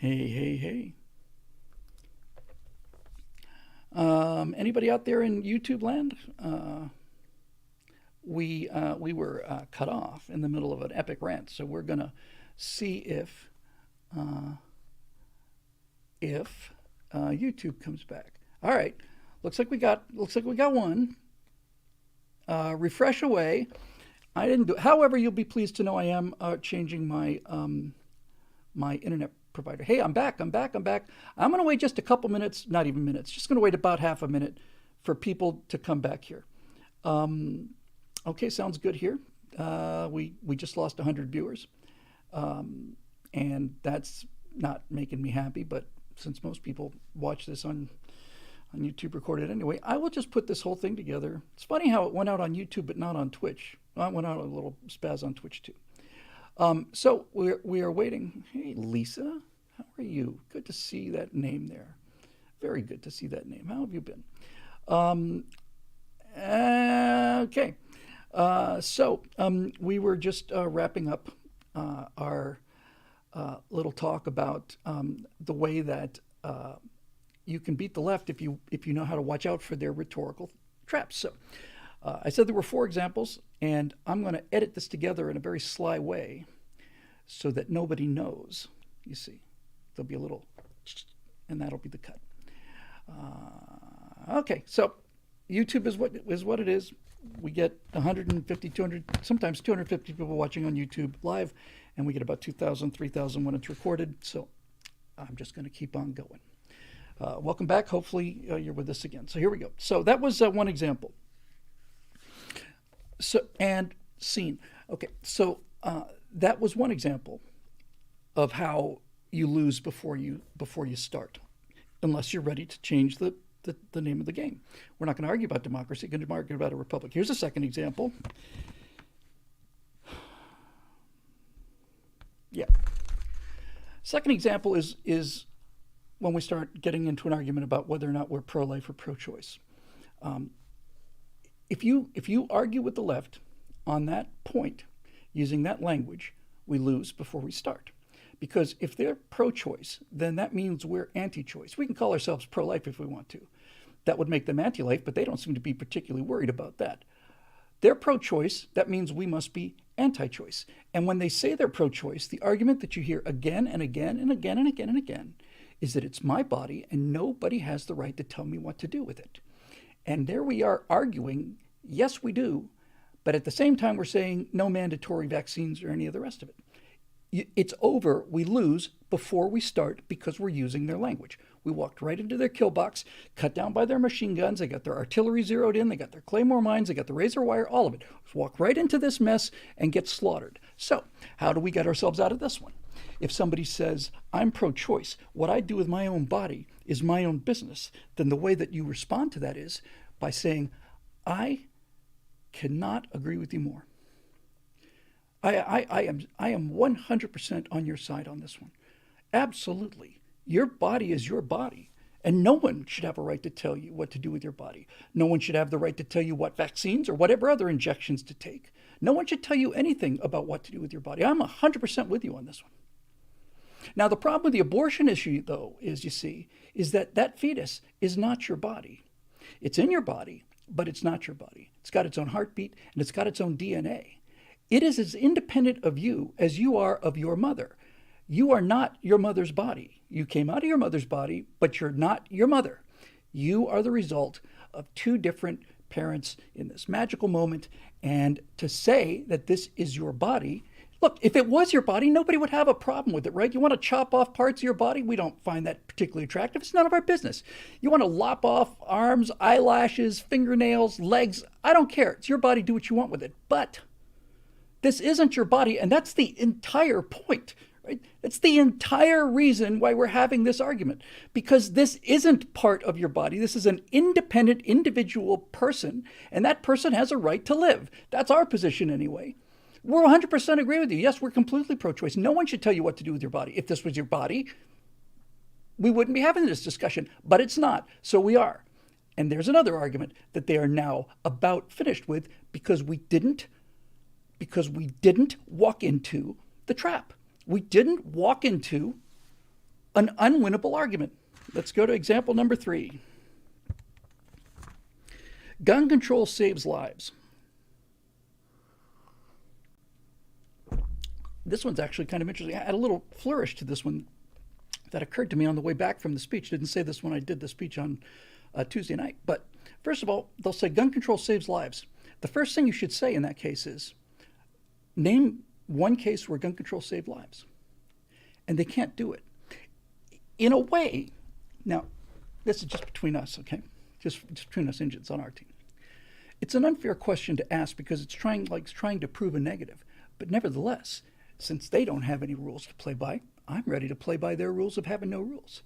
Hey, hey, hey. Anybody out there in YouTube land? We were cut off in the middle of an epic rant, so we're gonna see uh, if YouTube comes back. All right, looks like we got one. Refresh away. I didn't do. However, you'll be pleased to know I am changing my internet provider. Hey, I'm back. I'm back. I'm back. I'm going to wait just a couple minutes, not even minutes, just going to wait about half a minute for people to come back here. Um, okay, sounds good here. We just lost 100 viewers, and that's not making me happy. But since most people watch this on YouTube recorded anyway, I will just put this whole thing together. It's funny how it went out on YouTube but not on Twitch. Well, it went out a little spaz on Twitch too. So we are waiting. Hey, Lisa, how are you? Good to see that name there. Very good to see that name. How have you been? Um, okay. We were just wrapping up our little talk about the way that you can beat the left if you know how to watch out for their rhetorical traps. So I said there were four examples, and I'm going to edit this together in a very sly way so that nobody knows. You see, there'll be a little, and that'll be the cut. Okay, so YouTube is what it is. We get 150, 200, sometimes 250 people watching on YouTube live, and we get about 2,000, 3,000 when it's recorded. So I'm just going to keep on going. Welcome back. Hopefully you're with us again. So here we go. So that was one example. So and scene. Okay. So that was one example of how you lose before you start, unless you're ready to change the name of the game. We're not going to argue about democracy. We're going to argue about a republic. Here's a second example. Yeah. Second example is when we start getting into an argument about whether or not we're pro-life or pro-choice. Um, if you argue with the left on that point, using that language, we lose before we start. Because if they're pro-choice, then that means we're anti-choice. We can call ourselves pro-life if we want to. That would make them anti-life, but they don't seem to be particularly worried about that. They're pro-choice, that means we must be anti-choice. And when they say they're pro-choice, the argument that you hear again and again and again and again and again is that it's my body and nobody has the right to tell me what to do with it. And there we are arguing, yes, we do, but at the same time, we're saying no mandatory vaccines or any of the rest of it. It's over. We lose before we start because we're using their language. We walked right into their kill box, cut down by their machine guns. They got their artillery zeroed in. They got their claymore mines. They got the razor wire, all of it. Walk right into this mess and get slaughtered. So how do we get ourselves out of this one? If somebody says, I'm pro-choice, what I do with my own body is my own business, then the way that you respond to that is by saying, I cannot agree with you more. I am 100% on your side on this one. Absolutely. Your body is your body. And no one should have a right to tell you what to do with your body. No one should have the right to tell you what vaccines or whatever other injections to take. No one should tell you anything about what to do with your body. I'm 100% with you on this one. Now, the problem with the abortion issue, though, is, you see, is that that fetus is not your body. It's in your body, but it's not your body. It's got its own heartbeat, and it's got its own DNA. It is as independent of you as you are of your mother. You are not your mother's body. You came out of your mother's body, but you're not your mother. You are the result of two different parents in this magical moment. And to say that this is your body, look, if it was your body, nobody would have a problem with it, right? You want to chop off parts of your body? We don't find that particularly attractive. It's none of our business. You want to lop off arms, eyelashes, fingernails, legs? I don't care. It's your body. Do what you want with it. But this isn't your body, and that's the entire point, right? That's the entire reason why we're having this argument, because this isn't part of your body. This is an independent, individual person, and that person has a right to live. That's our position anyway. We're 100% agree with you. Yes, we're completely pro-choice. No one should tell you what to do with your body. If this was your body, we wouldn't be having this discussion, but it's not, so we are. And there's another argument that they are now about finished with because we didn't walk into the trap. We didn't walk into an unwinnable argument. Let's go to example number 3. Gun control saves lives. This one's actually kind of interesting. I had a little flourish to this one that occurred to me on the way back from the speech. Didn't say this when I did the speech on Tuesday night. But first of all, they'll say gun control saves lives. The first thing you should say in that case is, name one case where gun control saved lives. And they can't do it. In a way, now, this is just between us, okay? Just between us Indians on our team. It's an unfair question to ask because it's trying to prove a negative. But nevertheless, since they don't have any rules to play by, I'm ready to play by their rules of having no rules.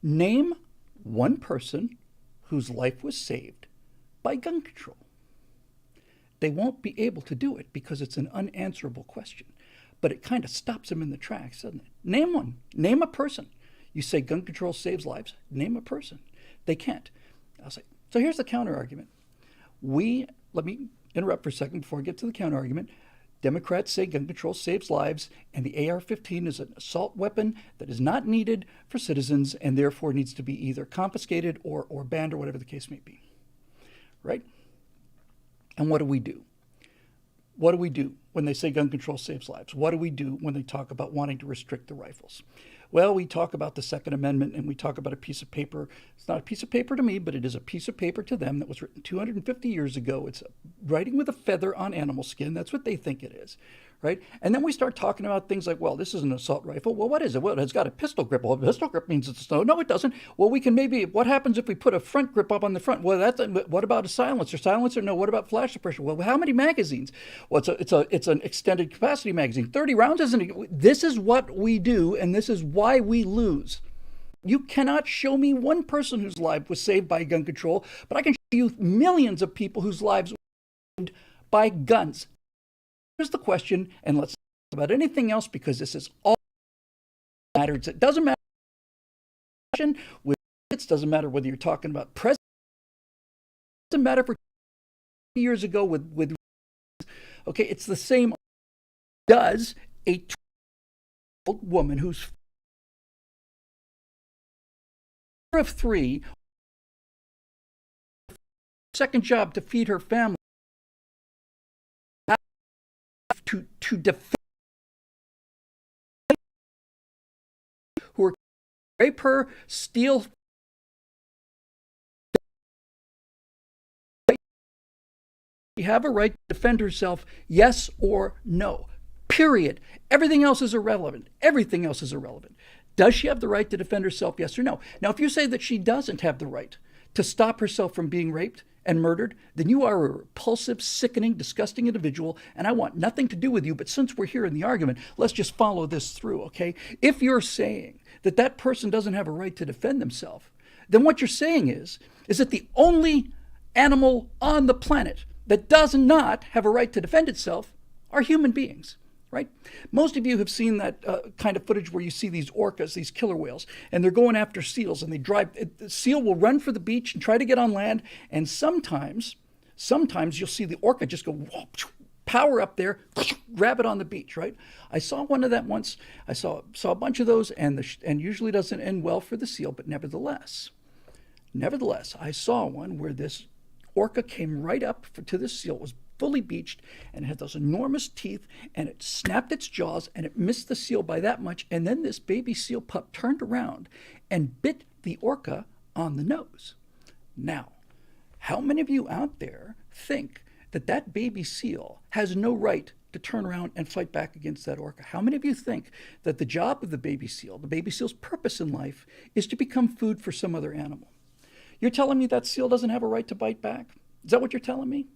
Name one person whose life was saved by gun control. They won't be able to do it because it's an unanswerable question. But it kind of stops them in the tracks, doesn't it? Name one. Name a person. You say gun control saves lives. Name a person. They can't. I'll say, so here's the counter argument. Let me interrupt for a second before I get to the counter argument. Democrats say gun control saves lives, and the AR-15 is an assault weapon that is not needed for citizens and therefore needs to be either confiscated or banned or whatever the case may be. Right? And what do we do? What do we do when they say gun control saves lives? What do we do when they talk about wanting to restrict the rifles? Well, we talk about the Second Amendment and we talk about a piece of paper. It's not a piece of paper to me, but it is a piece of paper to them that was written 250 years ago. It's writing with a feather on animal skin. That's what they think it is, right? And then we start talking about things like, well, this is an assault rifle. Well, what is it? Well, it's got a pistol grip. Well, a pistol grip means it's a snow. No, it doesn't. Well, we can what happens if we put a front grip up on the front? Well, what about a silencer? Silencer? No. What about flash suppression? Well, how many magazines? Well, it's an extended capacity magazine. 30 rounds isn't it? This is what we do, and this is why we lose. You cannot show me one person whose life was saved by gun control, but I can show you millions of people whose lives were saved by guns. Here's the question, and let's talk about anything else because this is all that matters. It doesn't matter. It doesn't matter whether you're talking about president. It doesn't matter for years ago with okay, it's the same. Does a 12-year-old woman who's of 3, second job to feed her family, to defend who are rape her, steal, she have a right to defend herself, yes or no. Period. Everything else is irrelevant. Everything else is irrelevant. Does she have the right to defend herself, yes or no? Now, if you say that she doesn't have the right to stop herself from being raped and murdered, then you are a repulsive, sickening, disgusting individual, and I want nothing to do with you. But since we're here in the argument, let's just follow this through, okay? If you're saying that that person doesn't have a right to defend themselves, then what you're saying is that the only animal on the planet that does not have a right to defend itself are human beings. Right? Most of you have seen that kind of footage where you see these orcas, these killer whales, and they're going after seals, and the seal will run for the beach and try to get on land, and sometimes you'll see the orca just go power up there, grab it on the beach, right? I saw one of that once. I saw a bunch of those, and usually doesn't end well for the seal, but nevertheless, I saw one where this orca came right up to the seal. It was fully beached and it had those enormous teeth, and it snapped its jaws and it missed the seal by that much, and then this baby seal pup turned around and bit the orca on the nose. Now, how many of you out there think that baby seal has no right to turn around and fight back against that orca? How many of you think that the job of the baby seal's purpose in life is to become food for some other animal? You're telling me that seal doesn't have a right to bite back? Is that what you're telling me?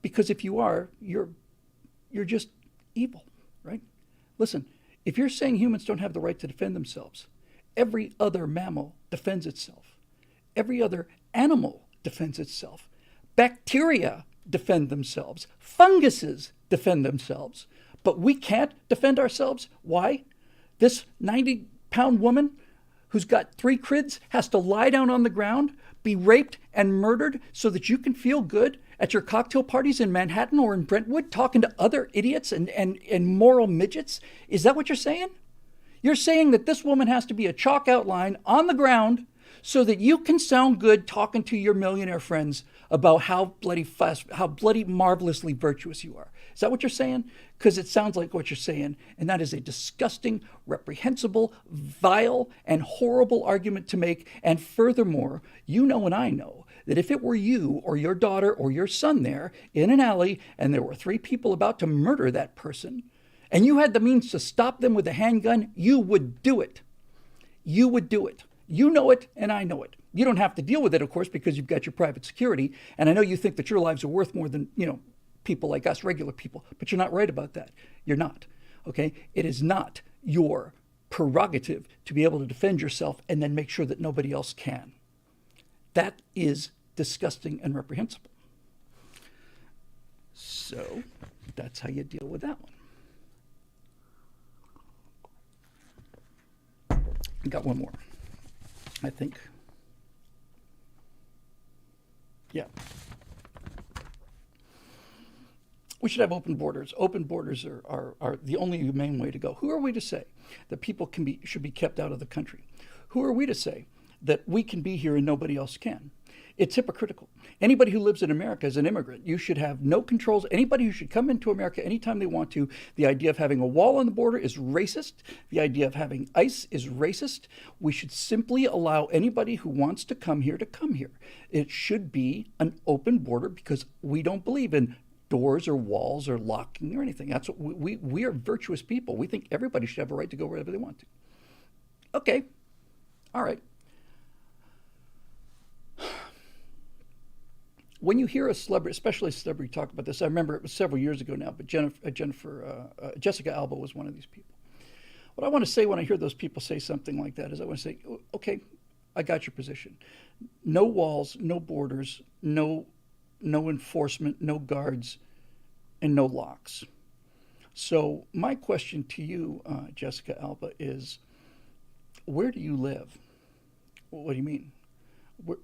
Because if you are, you're just evil, right? Listen, if you're saying humans don't have the right to defend themselves, every other mammal defends itself. Every other animal defends itself. Bacteria defend themselves. Funguses defend themselves. But we can't defend ourselves. Why? This 90-pound woman who's got 3 kids has to lie down on the ground, be raped and murdered so that you can feel good at your cocktail parties in Manhattan or in Brentwood talking to other idiots and moral midgets? Is that what you're saying? You're saying that this woman has to be a chalk outline on the ground so that you can sound good talking to your millionaire friends about how bloody fast, how bloody marvelously virtuous you are. Is that what you're saying? Because it sounds like what you're saying, and that is a disgusting, reprehensible, vile, and horrible argument to make. And furthermore, you know and I know that if it were you or your daughter or your son there in an alley and there were three people about to murder that person, and you had the means to stop them with a handgun, you would do it. You would do it. You know it, and I know it. You don't have to deal with it, of course, because you've got your private security. And I know you think that your lives are worth more than, people like us, regular people. But you're not right about that. You're not. Okay? It is not your prerogative to be able to defend yourself and then make sure that nobody else can. That is disgusting and reprehensible. So that's how you deal with that one. I got one more, I think. Yeah. We should have open borders. Open borders are the only humane way to go. Who are we to say that people should be kept out of the country? Who are we to say that we can be here and nobody else can? It's hypocritical. Anybody who lives in America as an immigrant, you should have no controls. Anybody who should come into America anytime they want to. The idea of having a wall on the border is racist. The idea of having ICE is racist. We should simply allow anybody who wants to come here to come here. It should be an open border because we don't believe in doors or walls or locking or anything. That's what we are virtuous people. We think everybody should have a right to go wherever they want to. Okay. All right. When you hear a celebrity, especially a celebrity, talk about this, I remember it was several years ago now, but Jessica Alba was one of these people. What I want to say when I hear those people say something like that is I want to say, okay, I got your position. No walls, no borders, no enforcement, no guards, and no locks. So my question to you, Jessica Alba, is where do you live? What do you mean?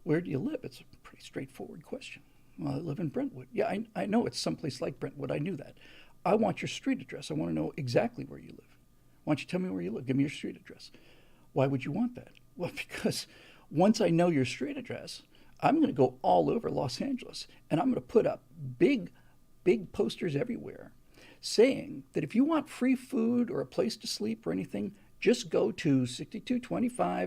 Where do you live? It's a pretty straightforward question. Well, I live in Brentwood. Yeah, I know it's someplace like Brentwood. I knew that. I want your street address. I want to know exactly where you live. Why don't you tell me where you live? Give me your street address. Why would you want that? Well, because once I know your street address, I'm going to go all over Los Angeles, and I'm going to put up big posters everywhere saying that if you want free food or a place to sleep or anything, just go to 6225